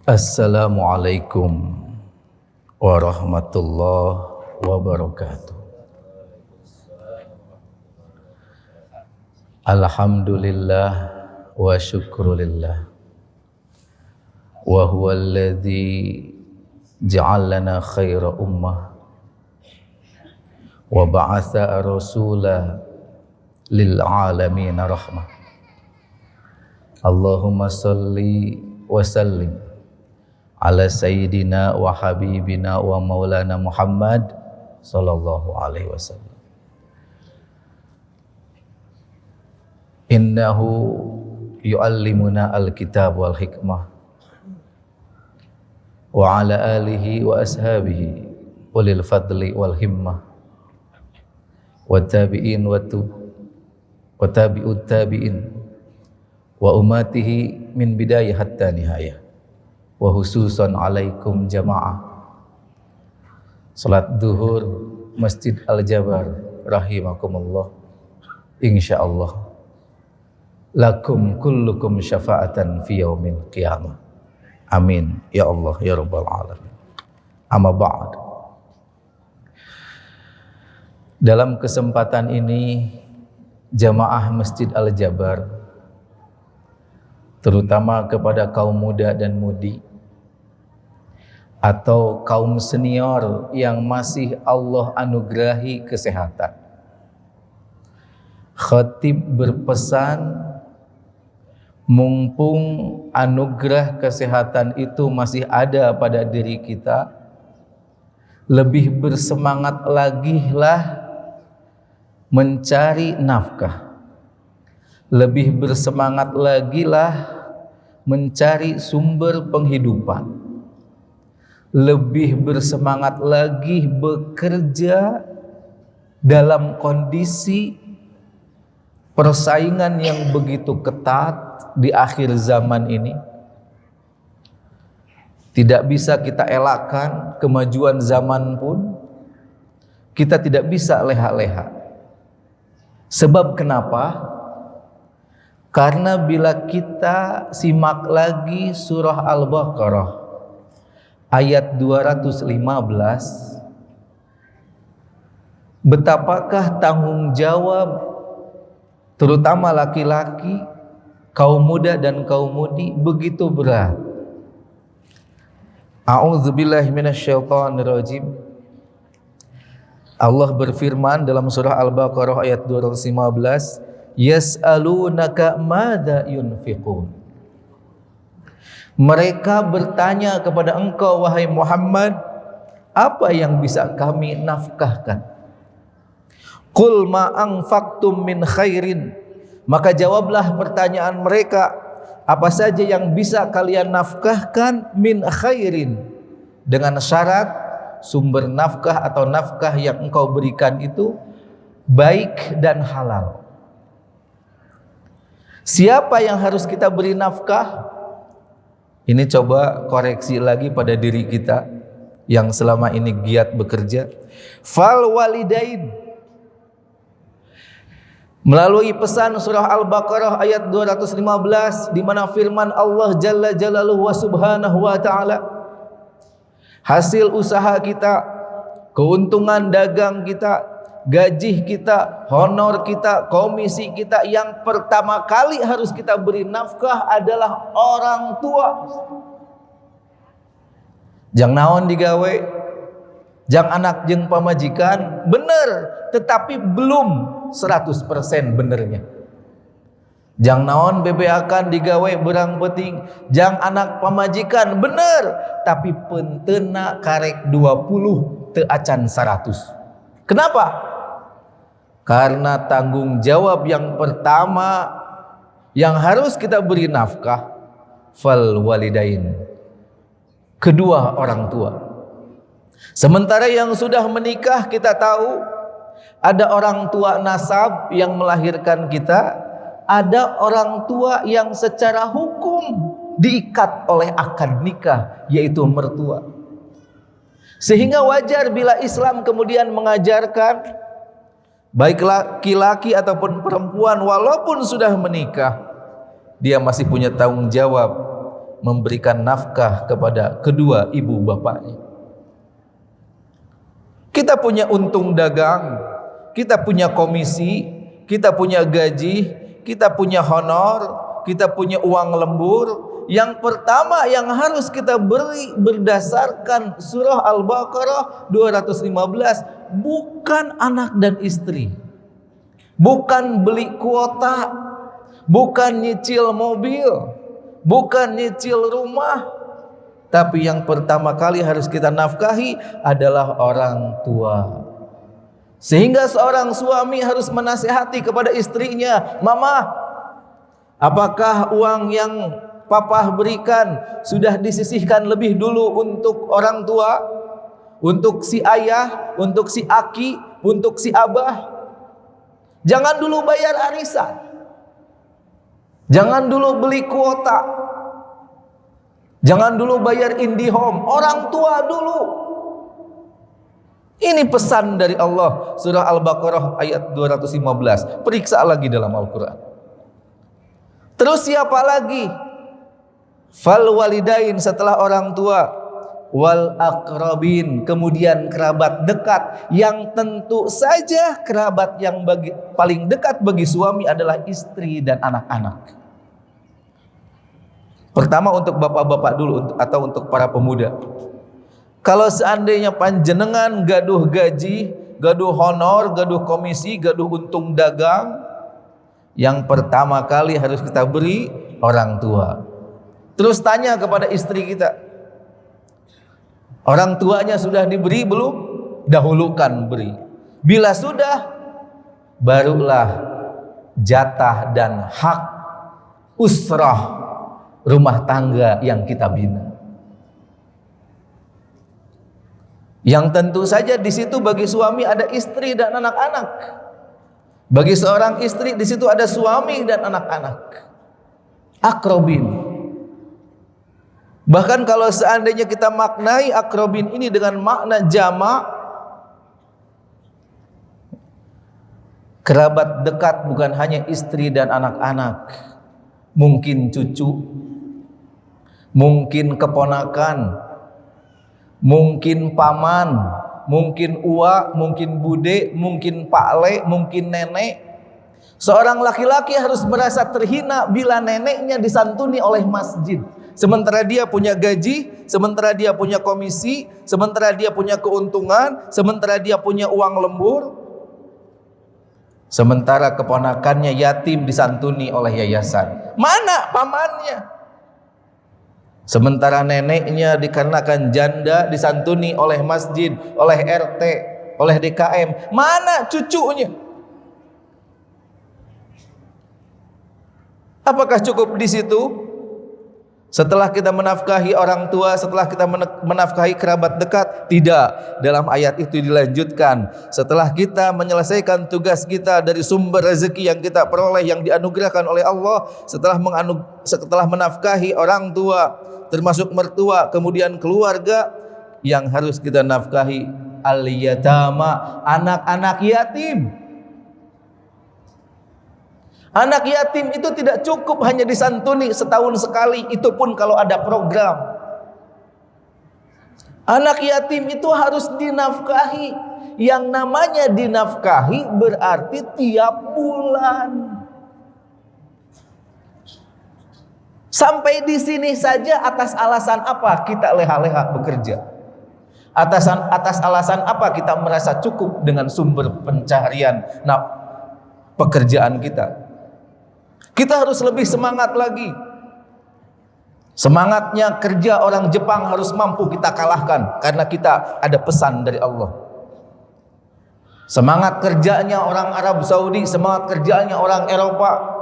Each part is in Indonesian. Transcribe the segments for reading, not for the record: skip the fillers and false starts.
Assalamualaikum warahmatullahi wabarakatuh. Alhamdulillah wa syukrulillah. Wa huwa alladhi ja'alana khaira ummah wa ba'atha rasula lil alamin rahmah. Allahumma salli wa sallim ala sayyidina wa habibina wa maulana Muhammad sallallahu alaihi wasallam. Innahu yu'allimuna al-kitab wal hikmah wa ala alihi wa ashabihi ulil fadli wal himmah wa tabi'in wa tabi'ut tabi'in wa umatihi min bidayah hatta nihayah. Wa khususan alaikum jamaah salat duhur Masjid Al-Jabar rahimakumullah. Insyaallah lakum kullukum syafa'atan fi yaumil qiyamah. Amin ya Allah ya rabbal alamin. Amma ba'd. Dalam kesempatan ini jamaah Masjid Al-Jabar, terutama kepada kaum muda dan mudi atau kaum senior yang masih Allah anugerahi kesehatan, khatib berpesan, mumpung anugerah kesehatan itu masih ada pada diri kita, lebih bersemangat lagi lah mencari nafkah, lebih bersemangat lagi lah mencari sumber penghidupan, lebih bersemangat lagi bekerja dalam kondisi persaingan yang begitu ketat di akhir zaman ini. Tidak bisa kita elakkan kemajuan zaman pun, kita tidak bisa leha-leha. Sebab kenapa? Karena bila kita simak lagi surah Al-Baqarah ayat 215, betapakah tanggung jawab terutama laki-laki, kaum muda dan kaum mudi begitu berat. A'udzubillahi minasyaitonirrajim. Allah berfirman dalam surah Al-Baqarah ayat 215, yas'alunaka madza yunfiqun. Mereka bertanya kepada engkau wahai Muhammad, apa yang bisa kami nafkahkan? Qul ma anfaqtum min khairin. Maka jawablah pertanyaan mereka, apa saja yang bisa kalian nafkahkan min khairin, dengan syarat sumber nafkah atau nafkah yang engkau berikan itu baik dan halal. Siapa yang harus kita beri nafkah? Ini coba koreksi lagi pada diri kita yang selama ini giat bekerja. Fal walidain. Melalui pesan surah Al-Baqarah ayat 215 di mana firman Allah Jalla Jalaluhu wa Subhanahu wa ta'ala, hasil usaha kita, keuntungan dagang kita, gaji kita, honor kita, komisi kita, yang pertama kali harus kita beri nafkah adalah orang tua. Jang naon digawe, jang anak jeng pamajikan, bener, tetapi belum 100% benernya. Jang naon bebeakan digawe berang penting, jang anak pamajikan, bener, tapi pentena karek 20 teu acan 100. Kenapa? Karena tanggung jawab yang pertama yang harus kita beri nafkah, fal walidain, kedua orang tua. Sementara yang sudah menikah kita tahu ada orang tua nasab yang melahirkan kita, ada orang tua yang secara hukum diikat oleh akad nikah, yaitu mertua. Sehingga wajar bila Islam kemudian mengajarkan baik laki-laki ataupun perempuan walaupun sudah menikah, dia masih punya tanggung jawab memberikan nafkah kepada kedua ibu bapaknya. Kita punya untung dagang, kita punya komisi, kita punya gaji, kita punya honor, kita punya uang lembur. Yang pertama yang harus kita beri berdasarkan surah Al-Baqarah 215, bukan anak dan istri, bukan beli kuota, bukan nyicil mobil, bukan nyicil rumah, tapi yang pertama kali harus kita nafkahi adalah orang tua. Sehingga seorang suami harus menasihati kepada istrinya, "Mama, apakah uang yang Papa berikan sudah disisihkan lebih dulu untuk orang tua, untuk si ayah, untuk si aki, untuk si abah? Jangan dulu bayar arisan, jangan dulu beli kuota, jangan dulu bayar IndiHome, orang tua dulu." Ini pesan dari Allah, surah Al-Baqarah ayat 215. Periksa lagi dalam Al-Quran. Terus siapa lagi? Fal walidain, setelah orang tua, wal aqrabin, kemudian kerabat dekat, yang tentu saja kerabat yang paling dekat bagi suami adalah istri dan anak-anak. Pertama untuk bapak-bapak dulu, atau untuk para pemuda. Kalau seandainya panjenengan gaduh gaji, gaduh honor, gaduh komisi, gaduh untung dagang, yang pertama kali harus kita beri orang tua. Terus tanya kepada istri kita, orang tuanya sudah diberi belum? Dahulukan beri. Bila sudah, barulah jatah dan hak usrah rumah tangga yang kita bina. Yang tentu saja di situ bagi suami ada istri dan anak-anak. Bagi seorang istri di situ ada suami dan anak-anak. Akrobin. Bahkan kalau seandainya kita maknai akrobin ini dengan makna jamak, kerabat dekat bukan hanya istri dan anak-anak, mungkin cucu, mungkin keponakan, mungkin paman, mungkin uwa, mungkin bude, mungkin pakle, mungkin nenek. Seorang laki-laki harus merasa terhina bila neneknya disantuni oleh masjid. Sementara dia punya gaji, sementara dia punya komisi, sementara dia punya keuntungan, sementara dia punya uang lembur, sementara keponakannya yatim disantuni oleh yayasan. Mana pamannya? Sementara neneknya dikarenakan janda disantuni oleh masjid, oleh RT, oleh DKM. Mana cucunya? Apakah cukup di situ? Setelah kita menafkahi orang tua, setelah kita menafkahi kerabat dekat? Tidak. Dalam ayat itu dilanjutkan, setelah kita menyelesaikan tugas kita dari sumber rezeki yang kita peroleh, yang dianugerahkan oleh Allah, setelah menafkahi orang tua, termasuk mertua, kemudian keluarga, yang harus kita nafkahi al-yatama, anak-anak yatim. Anak yatim itu tidak cukup hanya disantuni setahun sekali, itu pun kalau ada program. Anak yatim itu harus dinafkahi. Yang namanya dinafkahi berarti tiap bulan. Sampai di sini saja atas alasan apa kita leha-leha bekerja? Atas alasan apa kita merasa cukup dengan sumber pencaharian pekerjaan kita? Kita harus lebih semangat lagi. Semangatnya kerja orang Jepang harus mampu kita kalahkan, karena kita ada pesan dari Allah. Semangat kerjanya orang Arab Saudi, semangat kerjanya orang Eropa,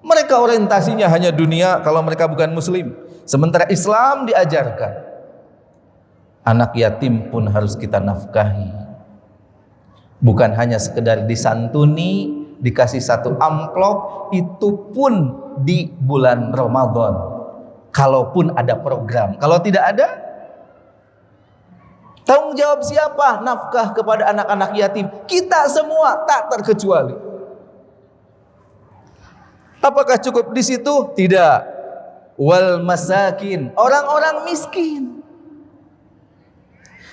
mereka orientasinya hanya dunia kalau mereka bukan muslim. Sementara Islam diajarkan, anak yatim pun harus kita nafkahi. Bukan hanya sekedar disantuni, dikasih satu amplop, itu pun di bulan Ramadan, kalaupun ada program. Kalau tidak ada, tanggung jawab siapa? Nafkah kepada anak-anak yatim. Kita semua tak terkecuali. Apakah cukup di situ? Tidak. wal masakin, orang-orang miskin.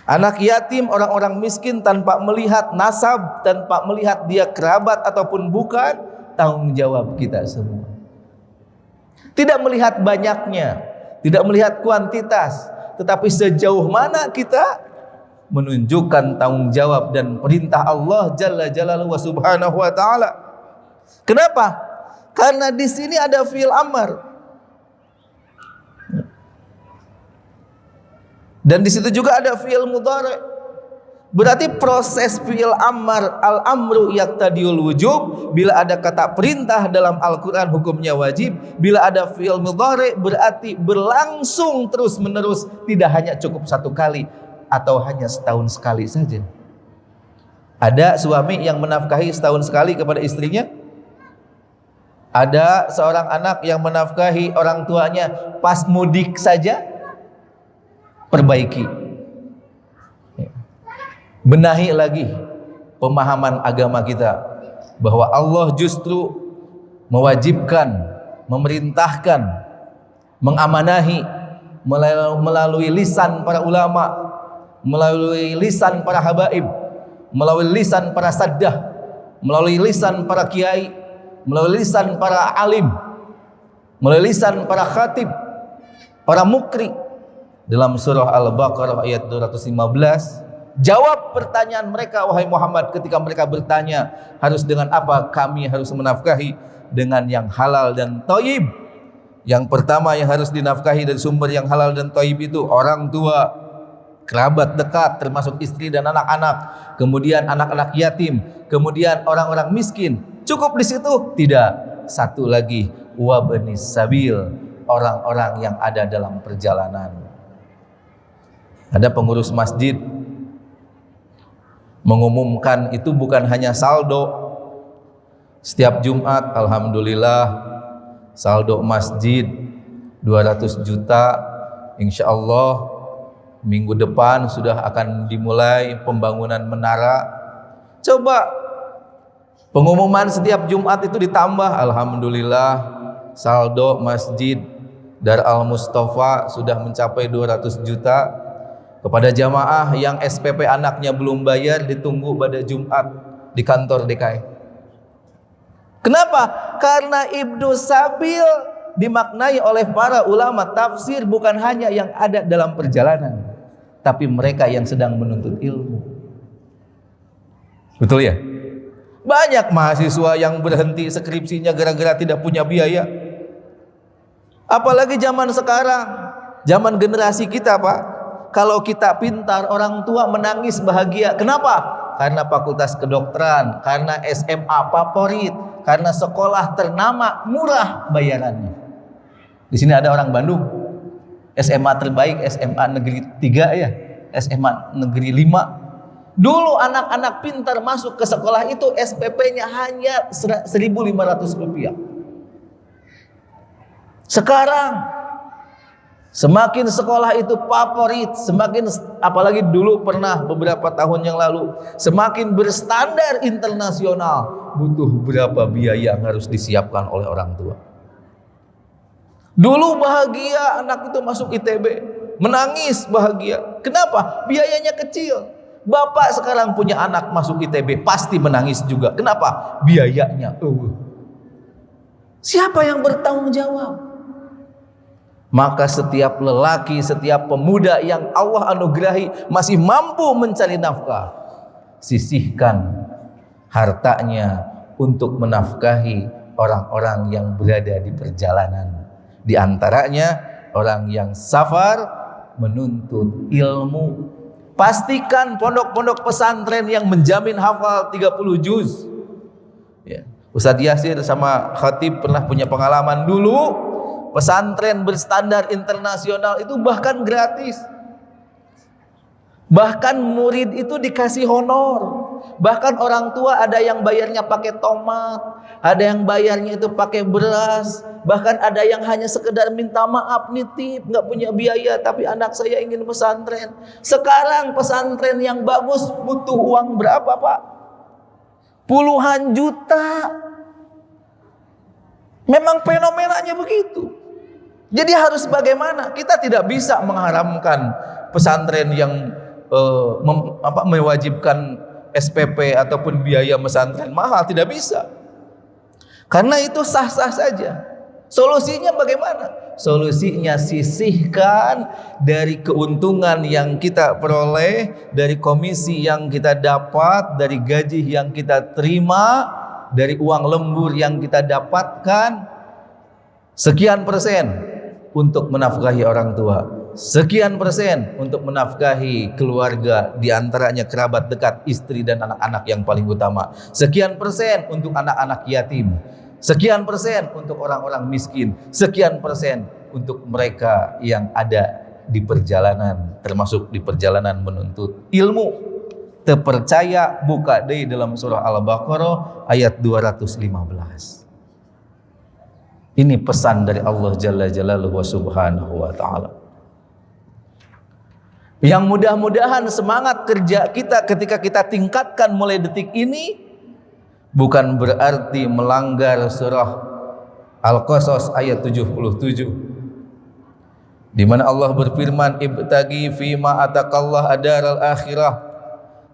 Anak yatim, orang-orang miskin tanpa melihat nasab, tanpa melihat dia kerabat ataupun bukan, tanggung jawab kita semua. Tidak melihat banyaknya, tidak melihat kuantitas, tetapi sejauh mana kita menunjukkan tanggung jawab dan perintah Allah Jalla Jalaluhu wa Subhanahu wa taala. Kenapa? Karena di sini ada fi'il amr. Dan di situ juga ada fi'il mudhari'. Berarti proses fi'il amr, al-amru yaqtadiul wujub. Bila ada kata perintah dalam Al-Quran hukumnya wajib. Bila ada fi'il mudhari' berarti berlangsung terus menerus, tidak hanya cukup satu kali atau hanya setahun sekali saja. Ada suami yang menafkahi setahun sekali kepada istrinya. Ada seorang anak yang menafkahi orang tuanya pas mudik saja. Perbaiki, benahi lagi pemahaman agama kita bahwa Allah justru mewajibkan, memerintahkan, mengamanahi melalui lisan para ulama, melalui lisan para habaib, melalui lisan para saddah, melalui lisan para kiai, melalui lisan para alim, melalui lisan para khatib, para mukri. Dalam surah Al-Baqarah ayat 215, jawab pertanyaan mereka, wahai Muhammad, ketika mereka bertanya harus dengan apa kami harus menafkahi, dengan yang halal dan thayyib. Yang pertama yang harus dinafkahi dari sumber yang halal dan thayyib itu orang tua, kerabat dekat termasuk istri dan anak-anak, kemudian anak-anak yatim, kemudian orang-orang miskin. Cukup di situ? Tidak. Satu lagi, wabnis sabil, orang-orang yang ada dalam perjalanan. Ada pengurus masjid mengumumkan itu bukan hanya saldo. Setiap Jumat, alhamdulillah, saldo masjid 200 juta. Insya Allah minggu depan sudah akan dimulai pembangunan menara. Coba pengumuman setiap Jumat itu ditambah, alhamdulillah saldo masjid Dar Al Mustafa sudah mencapai 200 juta. Kepada jamaah yang SPP anaknya belum bayar, ditunggu pada Jumat di kantor DKI. Kenapa? Karena Ibnu Sabil dimaknai oleh para ulama tafsir bukan hanya yang ada dalam perjalanan, tapi mereka yang sedang menuntut ilmu. Betul ya? Banyak mahasiswa yang berhenti skripsinya gara-gara tidak punya biaya. Apalagi zaman sekarang, zaman generasi kita, Pak. Kalau kita pintar, orang tua menangis bahagia. Kenapa? Karena fakultas kedokteran, karena SMA favorit, karena sekolah ternama, murah bayarannya. Di sini ada orang Bandung, SMA terbaik, SMA negeri 3 ya, SMA negeri 5. Dulu anak-anak pintar masuk ke sekolah itu SPP-nya hanya Rp1.500. Sekarang semakin sekolah itu favorit, semakin, apalagi dulu pernah beberapa tahun yang lalu, semakin berstandar internasional, butuh berapa biaya yang harus disiapkan oleh orang tua. Dulu bahagia anak itu masuk ITB, menangis bahagia. Kenapa? Biayanya kecil. Bapak sekarang punya anak masuk ITB, pasti menangis juga. Kenapa? Biayanya. Siapa yang bertanggung jawab? Maka setiap lelaki, setiap pemuda yang Allah anugerahi masih mampu mencari nafkah, sisihkan hartanya untuk menafkahi orang-orang yang berada di perjalanan. Di antaranya orang yang safar menuntut ilmu. Pastikan pondok-pondok pesantren yang menjamin hafal 30 juz. Ya. Ustadz Yasir sama Khatib pernah punya pengalaman dulu. Pesantren berstandar internasional itu bahkan gratis. Bahkan murid itu dikasih honor. Bahkan orang tua ada yang bayarnya pakai tomat, ada yang bayarnya itu pakai beras, bahkan ada yang hanya sekedar minta maaf, nitip, nggak punya biaya, tapi anak saya ingin pesantren. Sekarang pesantren yang bagus butuh uang berapa, Pak? Puluhan juta. Memang fenomenanya begitu. Jadi harus bagaimana? Kita tidak bisa mengharamkan pesantren yang mewajibkan SPP ataupun biaya pesantren mahal, tidak bisa. Karena itu sah-sah saja. Solusinya bagaimana? Solusinya sisihkan dari keuntungan yang kita peroleh, dari komisi yang kita dapat, dari gaji yang kita terima, dari uang lembur yang kita dapatkan, sekian persen untuk menafkahi orang tua, sekian persen untuk menafkahi keluarga, diantaranya kerabat dekat, istri dan anak-anak yang paling utama, sekian persen untuk anak-anak yatim, sekian persen untuk orang-orang miskin, sekian persen untuk mereka yang ada di perjalanan, termasuk di perjalanan menuntut ilmu. Terpercaya, buka deh dalam surah Al-Baqarah ayat 215. Ini pesan dari Allah Jalla Jalaluhu wa Subhanahu wa ta'ala. Yang mudah-mudahan semangat kerja kita ketika kita tingkatkan mulai detik ini, bukan berarti melanggar surah Al-Qasas ayat 77, di mana Allah berfirman, ibtagi fima atakallah adaral akhirah,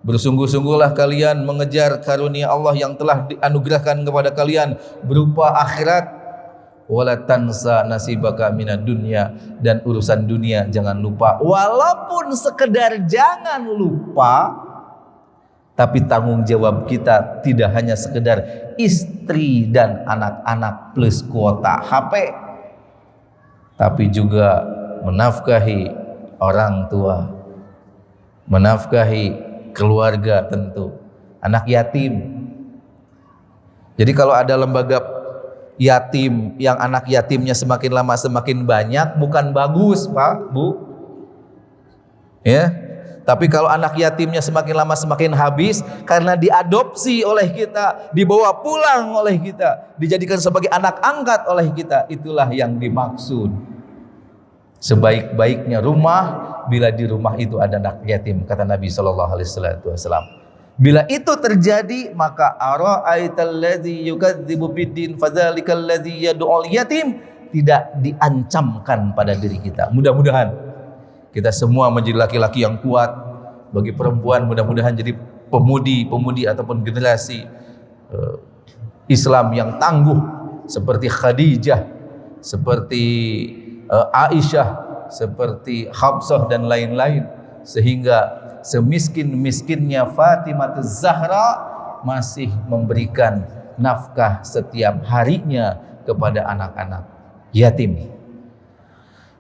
bersungguh-sungguhlah kalian mengejar karunia Allah yang telah dianugerahkan kepada kalian berupa akhirat, wala tansa nasibaka minad dunya, dan urusan dunia jangan lupa. Walaupun sekedar jangan lupa, tapi tanggung jawab kita tidak hanya sekedar istri dan anak-anak plus kuota HP, tapi juga menafkahi orang tua, menafkahi keluarga, tentu anak yatim. Jadi kalau ada lembaga yatim yang anak yatimnya semakin lama semakin banyak, bukan bagus Pak, Bu, ya. Tapi kalau anak yatimnya semakin lama semakin habis karena diadopsi oleh kita, dibawa pulang oleh kita, dijadikan sebagai anak angkat oleh kita, itulah yang dimaksud. Sebaik-baiknya rumah bila di rumah itu ada anak yatim, kata Nabi SAW. Bila itu terjadi, maka ara'aital ladzi yukadzibu biddin fadzalikal ladzi yad'ul yatim, tidak diancamkan pada diri kita. Mudah-mudahan kita semua menjadi laki-laki yang kuat. Bagi perempuan mudah-mudahan jadi pemudi ataupun generasi Islam yang tangguh seperti Khadijah, seperti Aisyah, seperti Hafsah dan lain-lain, sehingga semiskin-miskinnya Fatimah Zahra masih memberikan nafkah setiap harinya kepada anak-anak yatim.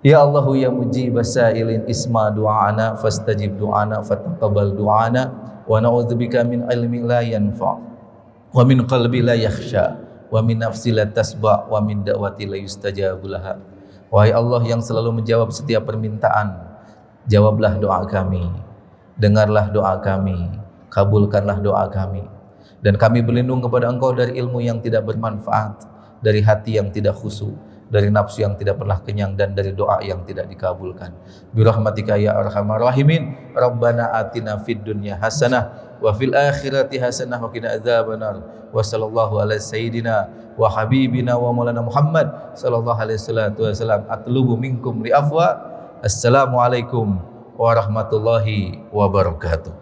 Ya Allah ya mujib sailin isma du'ana fastajib du'ana fataqabbal du'ana wa na'udzubika min ilmin la yanfa wa min qalbi la yakhsha wa min nafsi la tasba wa min da'wati la yustajabu laha. Wahai Allah yang selalu menjawab setiap permintaan, jawablah doa kami, dengarlah doa kami, kabulkanlah doa kami, dan kami berlindung kepada Engkau dari ilmu yang tidak bermanfaat, dari hati yang tidak khusyuk, dari nafsu yang tidak pernah kenyang, dan dari doa yang tidak dikabulkan. Birahmatika ya arhamar rahimin. Rabbana atina fid dunya hasanah wa fil akhirati hasanah wa qina adzabannar. Wa sallallahu ala sayyidina wa habibina wa maulana Muhammad sallallahu alaihi wasallam. Atlubu minkum li afwa. Assalamualaikum warahmatullahi wabarakatuh.